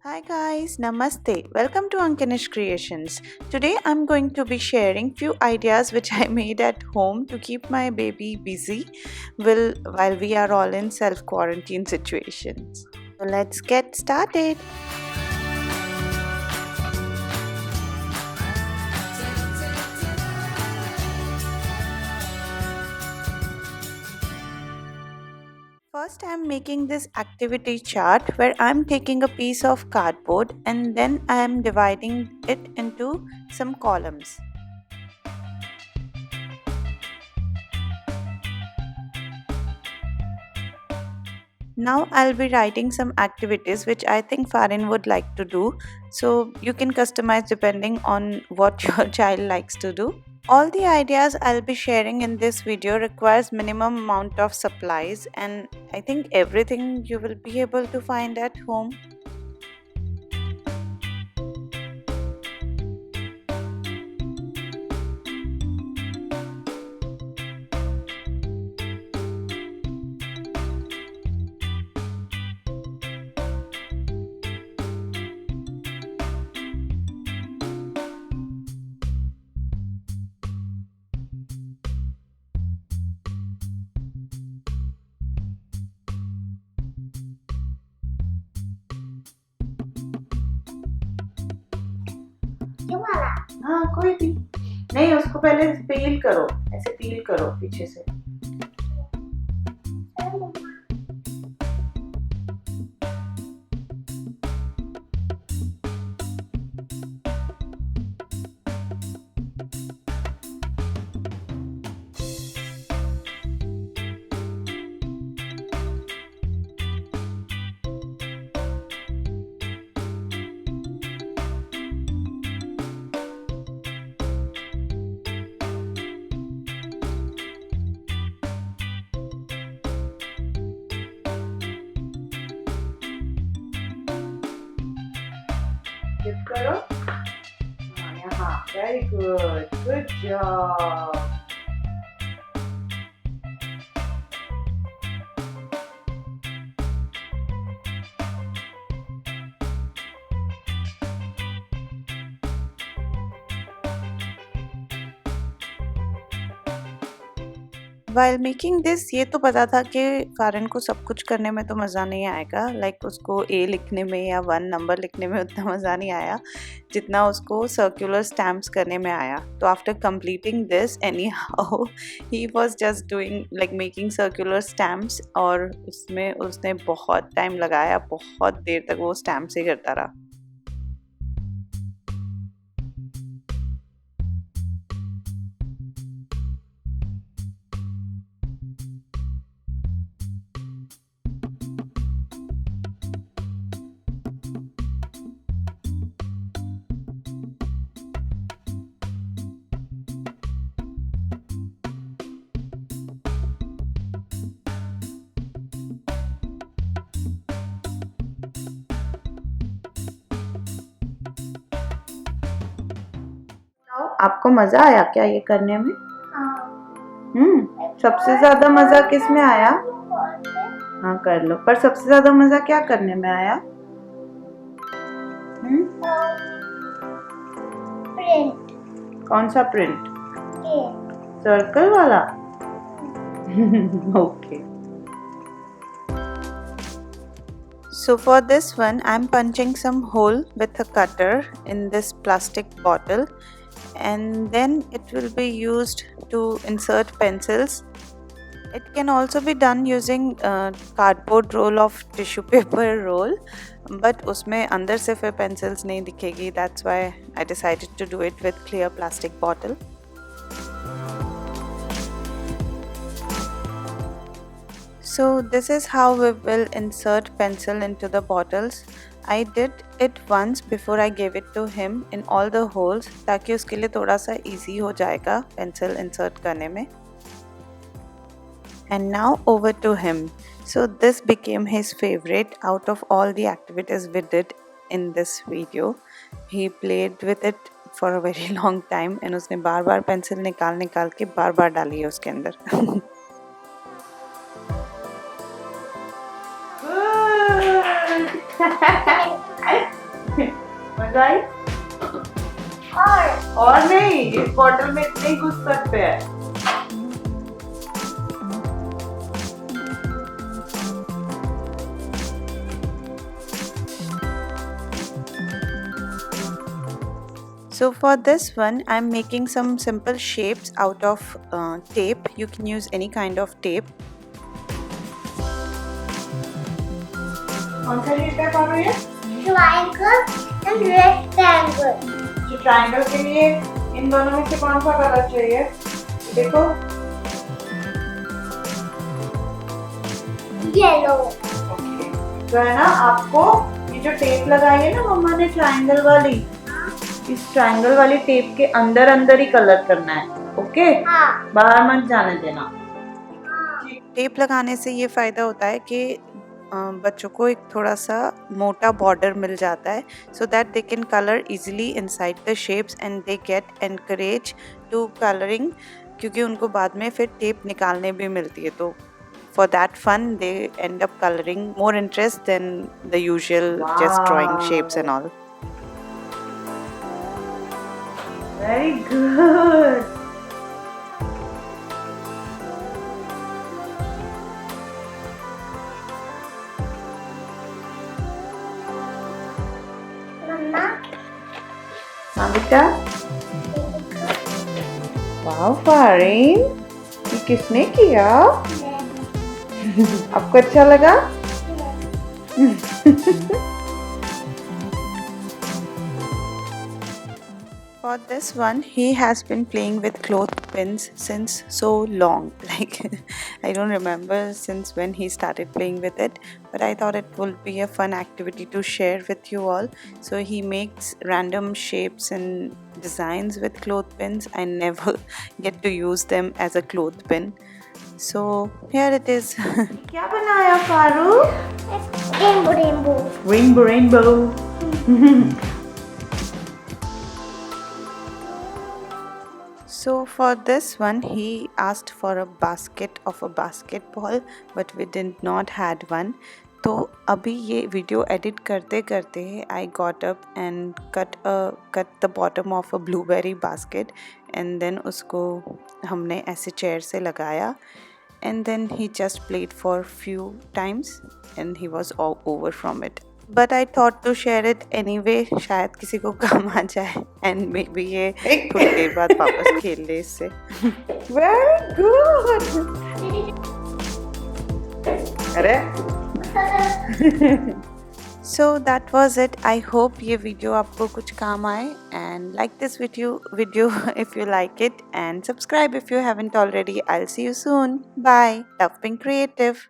Hi guys, Namaste. Welcome to Ankanish Creations. Today I'm going to be sharing few ideas which I made at home to keep my baby busy while we are all in self quarantine situations. So let's get started. First I'm making this activity chart where I'm taking a piece of cardboard and then I am dividing it into some columns. Now I'll be writing some activities which I think Farin would like to do. So you can customize depending on what your child likes to do. All the ideas I'll be sharing in this video requires minimum amount of supplies and I think everything you will be able to find at home. क्यों वाला? हाँ कोई भी नहीं उसको पहले पील करो ऐसे पील करो पीछे से डिप करो हाँ यहाँ very good job While making this ये तो पता था कि फ़ारिन को सब कुछ करने में तो मज़ा नहीं आएगा लाइक उसको ए लिखने में या 1 नंबर लिखने में उतना मज़ा नहीं आया जितना उसको सर्कुलर स्टैम्प्स करने में आया तो after completing this any how he was just doing like making circular stamps और उसमें उसने बहुत टाइम लगाया बहुत देर तक वो स्टैम्प्स ही करता रहा आपको मज़ा आया क्या ये करने में सबसे ज़्यादा मज़ा किस में आया हाँ कर लो पर सबसे ज़्यादा मज़ा क्या करने में आया प्रिंट कौन सा प्रिंट ये सर्कल वाला okay. So for this one, I'm punching some hole with a cutter in this plastic bottle and then it will be used to insert pencils. It can also be done using cardboard roll of tissue paper roll but उसमें अंदर से फिर pencils नहीं दिखेगी. That's why I decided to do it with clear plastic bottle. So this is how we will insert pencil into the bottles. I did it once before I gave it to him in all the holes ताकि उसके लिए थोड़ा सा easy हो जाएगा pencil insert करने में. And now over to him. So this became his favorite out of all the activities we did in this video. He played with it for a very long time and उसने बार बार pencil निकाल के बार बार डाली है उसके अंदर. लग गई? और नहीं, इस बॉटल में इतने ही घुस सकते हैं। So for this one, I'm making some simple shapes out of tape. You can use any kind of tape. कौन सा शेप है पारो ये? Triangle and rectangle. जो ट्रायंगल के लिए इन दोनों में से कौन सा कलर चाहिए? देखो Yellow. ओके, तो है ना आपको ये जो टेप लगाई है ना मम्मा ने ट्रायंगल वाली, इस ट्रायंगल वाली टेप के अंदर अंदर ही कलर करना है। ओके, हाँ. बाहर मत जाने देना। टेप लगाने से ये फायदा होता है कि बच्चों को एक थोड़ा सा मोटा बॉर्डर मिल जाता है, so that they can colour easily inside the shapes and they get encourage to colouring, क्योंकि उनको बाद में फिर टेप निकालने भी मिलती है, तो for that fun they end up coloring more interest than the usual just drawing shapes and all. Very good. Mama. हाँ बेटा, वाह फारिन, ये किसने किया? आपको अच्छा लगा? For this one, he has been playing with clothespins since so long. Like, I don't remember since when he started playing with it, but I thought it would be a fun activity to share with you all. So he makes random shapes and designs with clothespins. I never get to use them as a clothespin. So here it is. क्या बनाया फारू? Rainbow. Rainbow. So for this one, he asked for a basket of a basketball, but we did not had one. तो अभी ये video edit करते करते I got up and cut the bottom of a blueberry basket, and then उसको हमने ऐसे chair से लगाया, and then he just played for few times and he was all over from it. But I thought to share it anyway, शायद किसी को काम आ जाए and maybe ये थोड़ी देर बाद वापस खेल ले इससे। Very good. अरे So that was it. I hope ये वीडियो आपको कुछ काम आए, and like this video if you like it, and subscribe if you haven't already. I'll see you soon. Bye. Love being creative.